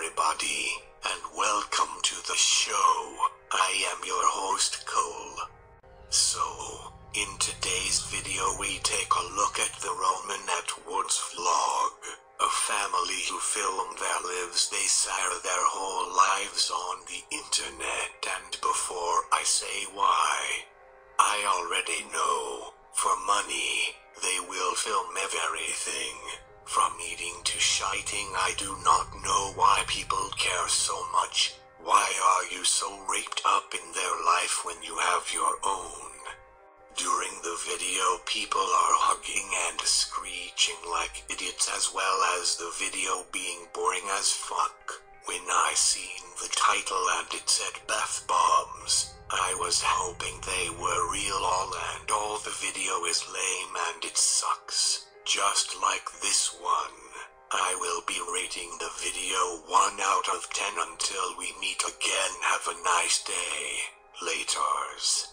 everybody, and welcome to the show. I am your host Cole. So, in today's video we take a look at the Roman Atwood's vlog, a family who filmed their lives. They share their whole lives on the internet, and before I say why, I already know, for money, they will film everything. From eating to shiting. I do not know why people care so much. Why are you so wrapped up in their life when you have your own? During the video people are hugging and screeching like idiots, as well as the video being boring as fuck. When I seen the title and it said bath bombs, I was hoping they were real and all the video is lame and it sucks. Just like this one. I will be rating the video 1 out of 10 until we meet again. Have a nice day. Laters.